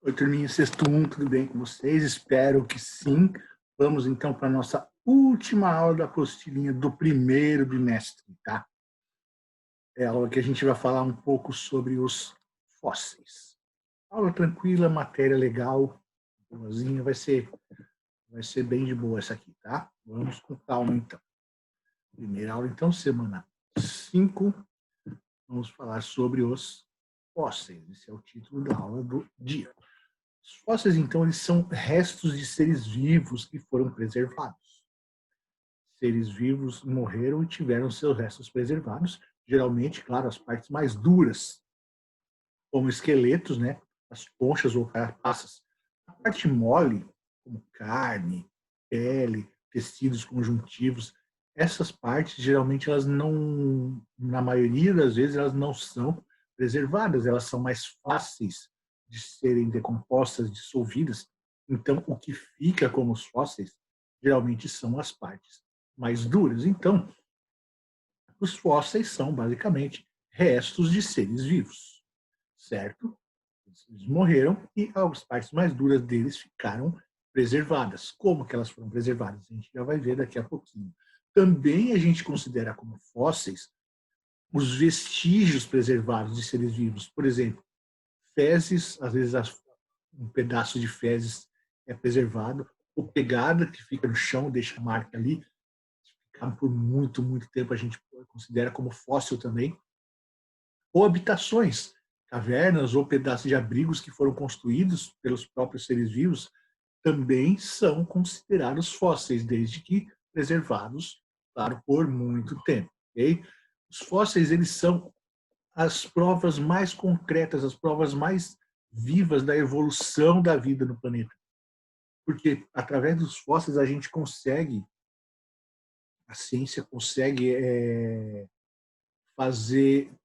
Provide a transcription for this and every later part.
Oi, turminha, sexto um, tudo bem com vocês? Espero que sim. Vamos então para a nossa última aula da apostilinha do primeiro bimestre, tá? É a aula que a gente vai falar um pouco sobre os fósseis. Aula tranquila, matéria legal, boazinha, vai ser bem de boa essa aqui, tá? Vamos com calma então. Primeira aula então, semana 5, vamos falar sobre os fósseis. Esse é o título da aula do dia. Os fósseis, então, eles são restos de seres vivos que foram preservados. Seres vivos morreram e tiveram seus restos preservados, geralmente, claro, as partes mais duras, como esqueletos, né? As conchas ou carapaças. A parte mole, como carne, pele, tecidos conjuntivos, essas partes, geralmente, elas não, na maioria das vezes, elas não são preservadas, elas são mais fáceis de serem decompostas, dissolvidas. Então, o que fica como os fósseis, geralmente, são as partes mais duras. Então, os fósseis são, basicamente, restos de seres vivos, certo? Eles morreram e as partes mais duras deles ficaram preservadas. Como que elas foram preservadas? A gente já vai ver daqui a pouquinho. Também a gente considera como fósseis os vestígios preservados de seres vivos. Por exemplo, fezes, às vezes um pedaço de fezes é preservado, ou pegada que fica no chão, deixa a marca ali, ficar por muito, muito tempo a gente considera como fóssil também. Ou habitações, cavernas ou pedaços de abrigos que foram construídos pelos próprios seres vivos, também são considerados fósseis, desde que preservados, claro, por muito tempo. Okay? Os fósseis, eles são as provas mais concretas, as provas mais vivas da evolução da vida no planeta. Porque através dos fósseis a gente consegue, a ciência consegue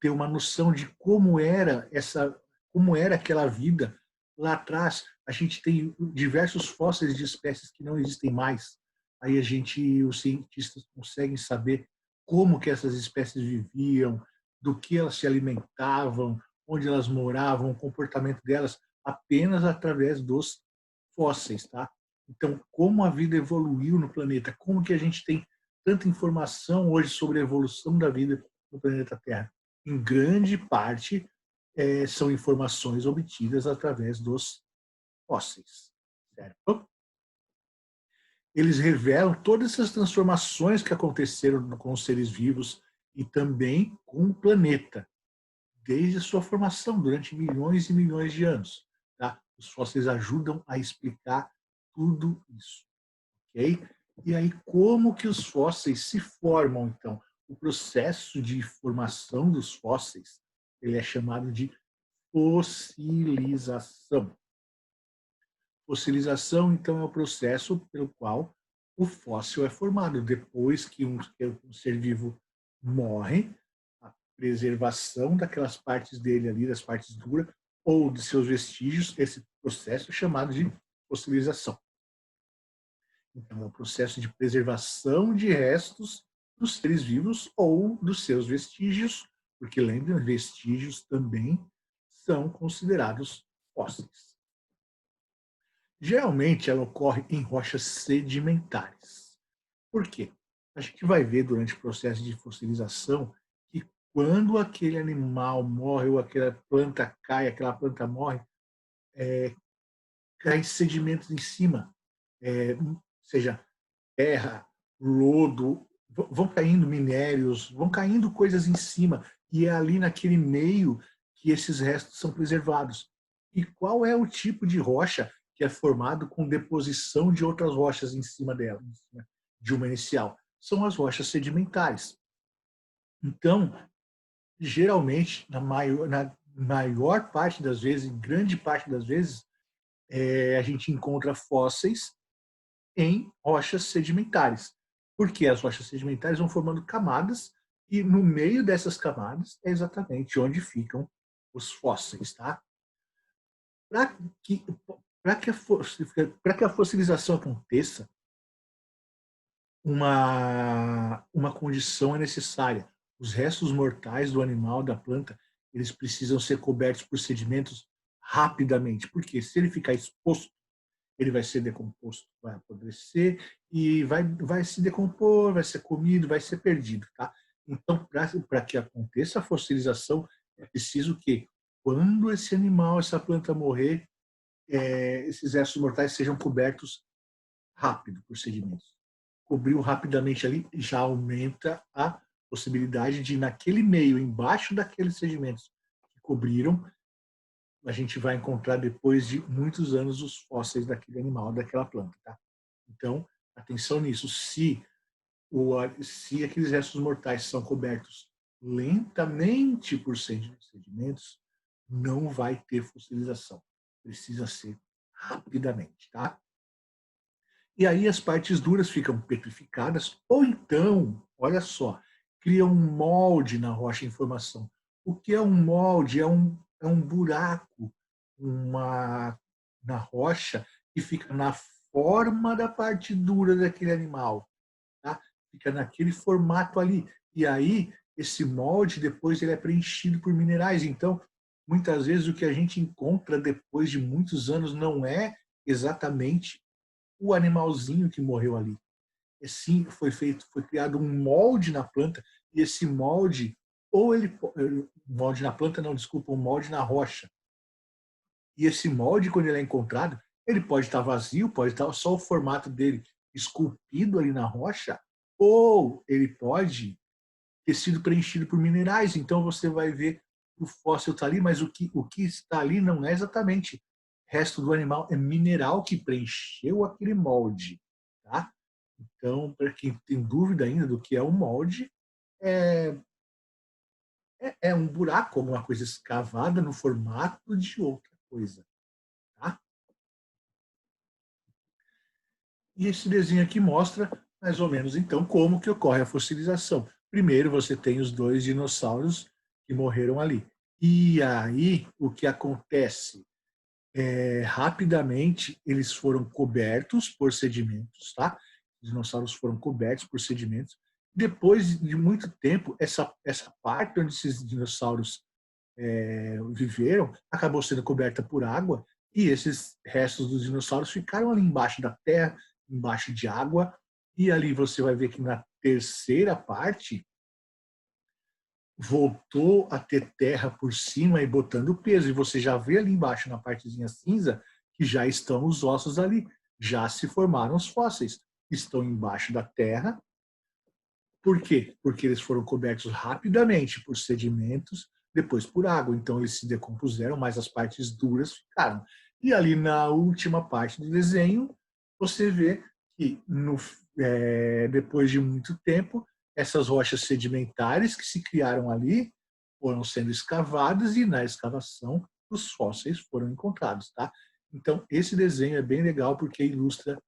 ter uma noção de como era aquela vida lá atrás. A gente tem diversos fósseis de espécies que não existem mais. Aí os cientistas conseguem saber como que essas espécies viviam, do que elas se alimentavam, onde elas moravam, o comportamento delas, apenas através dos fósseis, tá? Então, como a vida evoluiu no planeta, como que a gente tem tanta informação hoje sobre a evolução da vida no planeta Terra? Em grande parte, são informações obtidas através dos fósseis, certo? Eles revelam todas essas transformações que aconteceram com os seres vivos e também com o planeta, desde a sua formação, durante milhões e milhões de anos. Tá? Os fósseis ajudam a explicar tudo isso. Okay? E aí, como que os fósseis se formam, então? O processo de formação dos fósseis, ele é chamado de fossilização. Fossilização, então, é o processo pelo qual o fóssil é formado. Depois que um ser vivo morre, a preservação daquelas partes dele ali, das partes duras, ou de seus vestígios, esse processo é chamado de fossilização. Então, é o processo de preservação de restos dos seres vivos ou dos seus vestígios, porque, lembrem, vestígios também são considerados fósseis. Geralmente, ela ocorre em rochas sedimentares. Por quê? A gente vai ver durante o processo de fossilização que quando aquele animal morre ou aquela planta cai, aquela planta morre, cai sedimentos em cima, seja terra, lodo, vão caindo minérios, vão caindo coisas em cima, e é ali naquele meio que esses restos são preservados. E qual é o tipo de rocha que é formado com deposição de outras rochas em cima dela, de uma inicial? São as rochas sedimentares. Então, geralmente, na maior parte das vezes, em grande parte das vezes, a gente encontra fósseis em rochas sedimentares. Porque as rochas sedimentares vão formando camadas e no meio dessas camadas é exatamente onde ficam os fósseis. Tá? Para que, que a fossilização aconteça, uma condição é necessária. Os restos mortais do animal, da planta, eles precisam ser cobertos por sedimentos rapidamente, porque se ele ficar exposto, ele vai ser decomposto, vai apodrecer e vai se decompor, vai ser comido, vai ser perdido. Tá? Então, para que aconteça a fossilização, é preciso que, quando esse animal, essa planta morrer, esses restos mortais sejam cobertos rápido por sedimentos. Cobriu rapidamente ali já aumenta a possibilidade de, naquele meio, embaixo daqueles sedimentos que cobriram, a gente vai encontrar depois de muitos anos os fósseis daquele animal, daquela planta. Tá? Então, atenção nisso. Se aqueles restos mortais são cobertos lentamente por sedimentos, não vai ter fossilização. Precisa ser rapidamente. Tá? E aí as partes duras ficam petrificadas, ou então, olha só, cria um molde na rocha em formação. O que é um molde? É um buraco na rocha que fica na forma da parte dura daquele animal. Tá? Fica naquele formato ali. E aí, esse molde, depois ele é preenchido por minerais. Então, muitas vezes o que a gente encontra depois de muitos anos não é exatamente o animalzinho que morreu ali. E sim, foi criado um molde na planta, e esse molde, molde na planta não, desculpa, um molde na rocha. E esse molde, quando ele é encontrado, ele pode estar vazio, pode estar só o formato dele esculpido ali na rocha, ou ele pode ter sido preenchido por minerais. Então você vai ver que o fóssil está ali, mas o que está ali não é exatamente resto do animal, é mineral que preencheu aquele molde. Tá? Então, para quem tem dúvida ainda do que é um molde, é, é um buraco, alguma coisa escavada no formato de outra coisa. Tá? E esse desenho aqui mostra mais ou menos então como que ocorre a fossilização. Primeiro você tem os dois dinossauros que morreram ali. E aí o que acontece? Rapidamente eles foram cobertos por sedimentos, tá? Os dinossauros foram cobertos por sedimentos. Depois de muito tempo, essa parte onde esses dinossauros viveram acabou sendo coberta por água, e esses restos dos dinossauros ficaram ali embaixo da terra, embaixo de água, e ali você vai ver que na terceira parte voltou a ter terra por cima e botando peso, e você já vê ali embaixo na partezinha cinza que já estão os ossos ali, já se formaram os fósseis, estão embaixo da terra. Por quê? Porque eles foram cobertos rapidamente por sedimentos, depois por água. Então eles se decompuseram, mas as partes duras ficaram. E ali na última parte do desenho, você vê que depois de muito tempo, essas rochas sedimentares que se criaram ali foram sendo escavadas, e na escavação os fósseis foram encontrados. Tá? Então esse desenho é bem legal porque ilustra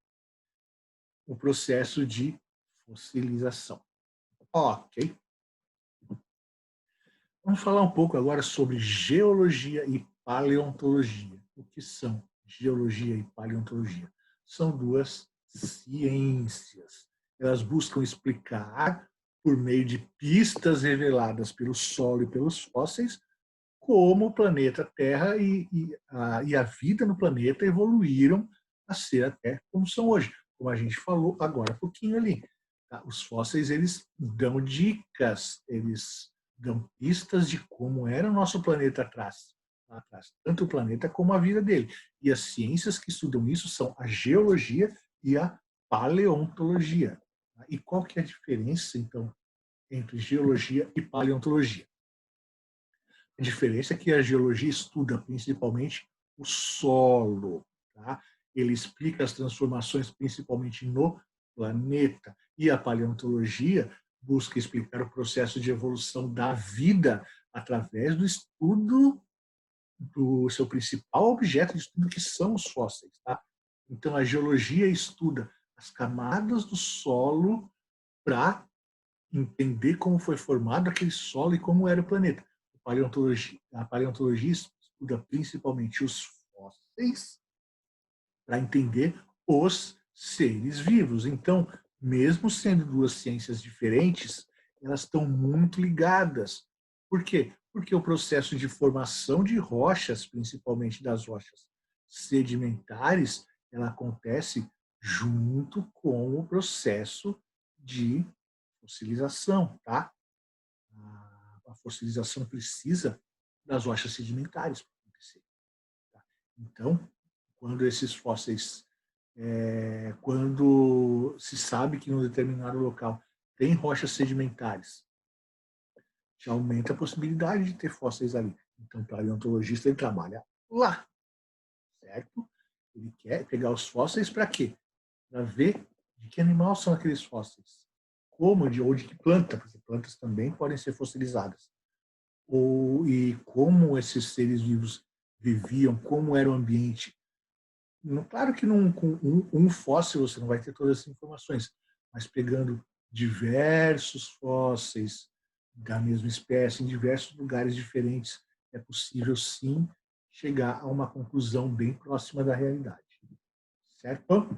o processo de fossilização. Ok. Vamos falar um pouco agora sobre geologia e paleontologia. O que são geologia e paleontologia? São duas ciências. Elas buscam explicar, por meio de pistas reveladas pelo solo e pelos fósseis, como o planeta Terra e a vida no planeta evoluíram a ser até como são hoje. Como a gente falou agora há pouquinho ali. Tá? Os fósseis, eles dão dicas, eles dão pistas de como era o nosso planeta atrás, lá atrás, tanto o planeta como a vida dele. E as ciências que estudam isso são a geologia e a paleontologia. Tá? E qual que é a diferença, então, entre geologia e paleontologia? A diferença é que a geologia estuda principalmente o solo. Tá? Ele explica as transformações principalmente no planeta. E a paleontologia busca explicar o processo de evolução da vida através do estudo do seu principal objeto de estudo, que são os fósseis. Tá? Então, a geologia estuda as camadas do solo para entender como foi formado aquele solo e como era o planeta. A paleontologia estuda principalmente os fósseis para entender os seres vivos. Então, mesmo sendo duas ciências diferentes, elas estão muito ligadas. Por quê? Porque o processo de formação de rochas, principalmente das rochas sedimentares, ela acontece junto com o processo de fossilização, tá? A fossilização precisa das rochas sedimentares para acontecer. Tá? Então, quando esses fósseis, quando se sabe que em um determinado local tem rochas sedimentares, já aumenta a possibilidade de ter fósseis ali. Então, o paleontologista ele trabalha lá, certo? Ele quer pegar os fósseis para quê? Para ver de que animal são aqueles fósseis, como ou de que planta, porque plantas também podem ser fossilizadas, e como esses seres vivos viviam, como era o ambiente. Claro que com um fóssil você não vai ter todas essas informações, mas pegando diversos fósseis da mesma espécie em diversos lugares diferentes, é possível sim chegar a uma conclusão bem próxima da realidade. Certo?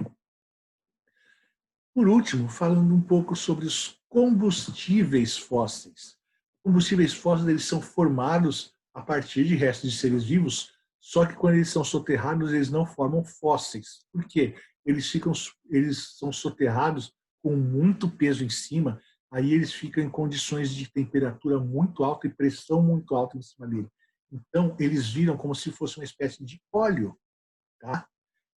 Por último, falando um pouco sobre os combustíveis fósseis. Combustíveis fósseis eles são formados a partir de restos de seres vivos, só que quando eles são soterrados, eles não formam fósseis. Por quê? Eles são soterrados com muito peso em cima, aí eles ficam em condições de temperatura muito alta e pressão muito alta em cima dele. Então, eles viram como se fosse uma espécie de óleo, tá?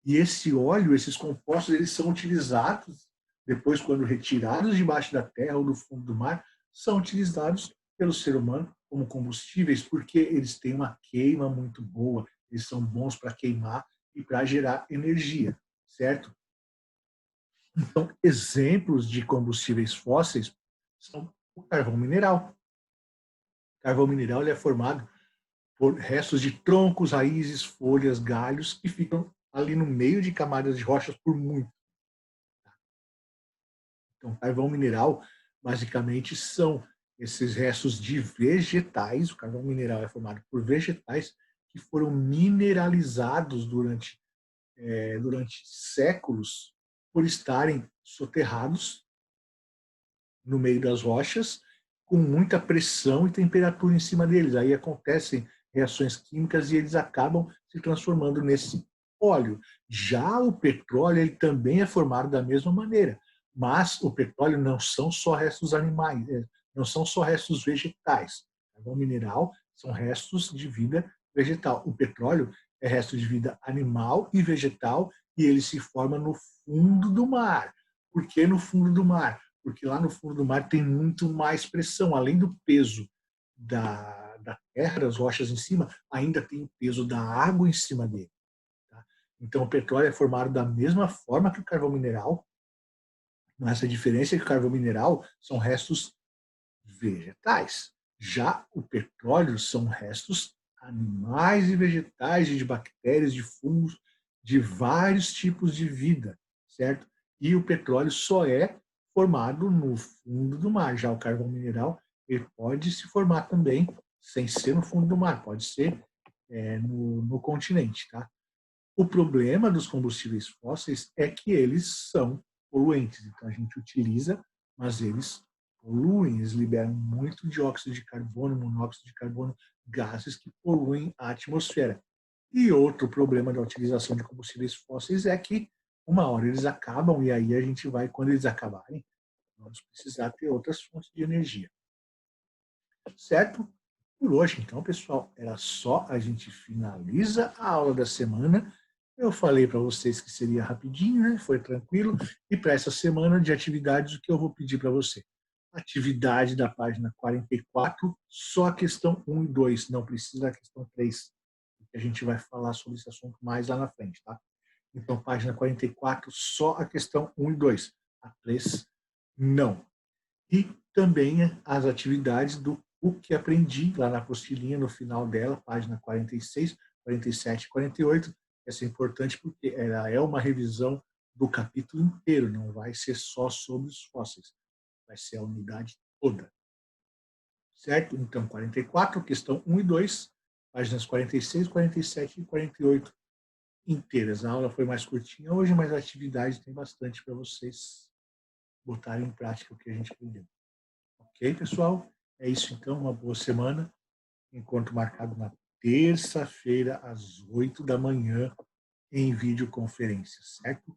E esse óleo, esses compostos, eles são utilizados depois, quando retirados debaixo da terra ou do fundo do mar, são utilizados pelo ser humano como combustíveis, porque eles têm uma queima muito boa, eles são bons para queimar e para gerar energia, certo? Então, exemplos de combustíveis fósseis são o carvão mineral. O carvão mineral ele é formado por restos de troncos, raízes, folhas, galhos que ficam ali no meio de camadas de rochas por muito. Então, carvão mineral, basicamente, são esses restos de vegetais. O carvão mineral é formado por vegetais que foram mineralizados durante séculos por estarem soterrados no meio das rochas, com muita pressão e temperatura em cima deles. Aí acontecem reações químicas e eles acabam se transformando nesse óleo. Já o petróleo ele também é formado da mesma maneira, mas o petróleo não são só restos animais, não são só restos vegetais. O carvão mineral são restos de vida vegetal. O petróleo é resto de vida animal e vegetal e ele se forma no fundo do mar. Por que no fundo do mar? Porque lá no fundo do mar tem muito mais pressão. Além do peso da terra, das rochas em cima, ainda tem o peso da água em cima dele. Tá? Então, o petróleo é formado da mesma forma que o carvão mineral, mas a diferença é que o carvão mineral são restos vegetais. Já o petróleo são restos animais e vegetais, de bactérias, de fungos, de vários tipos de vida, certo? E o petróleo só é formado no fundo do mar. Já o carvão mineral ele pode se formar também sem ser no fundo do mar, pode ser no continente, tá? O problema dos combustíveis fósseis é que eles são poluentes. Então a gente utiliza, mas eles poluem, eles liberam muito dióxido de carbono, monóxido de carbono, gases que poluem a atmosfera. E outro problema da utilização de combustíveis fósseis é que uma hora eles acabam e aí a gente vai, quando eles acabarem, vamos precisar ter outras fontes de energia. Certo? Por hoje, então, pessoal, era só. A gente finaliza a aula da semana. Eu falei para vocês que seria rapidinho, né? Foi tranquilo. E para essa semana de atividades, o que eu vou pedir para você? Atividade da página 44, só a questão 1 e 2, não precisa da questão 3, que a gente vai falar sobre esse assunto mais lá na frente, tá? Então, página 44, só a questão 1 e 2. A 3, não. E também as atividades do O que aprendi, lá na apostilinha, no final dela, página 46, 47 e 48. Essa é importante porque ela é uma revisão do capítulo inteiro, não vai ser só sobre os fósseis, vai ser a unidade toda. Certo? Então, 44, questão 1 e 2, páginas 46, 47 e 48 inteiras. A aula foi mais curtinha hoje, mas a atividade tem bastante para vocês botarem em prática o que a gente aprendeu. Ok, pessoal? É isso então, uma boa semana encontro marcado na terça-feira, às 8 da manhã, em videoconferência, certo?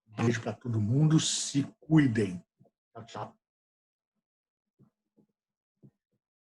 Beijo para todo mundo, se cuidem. Tchau, tchau.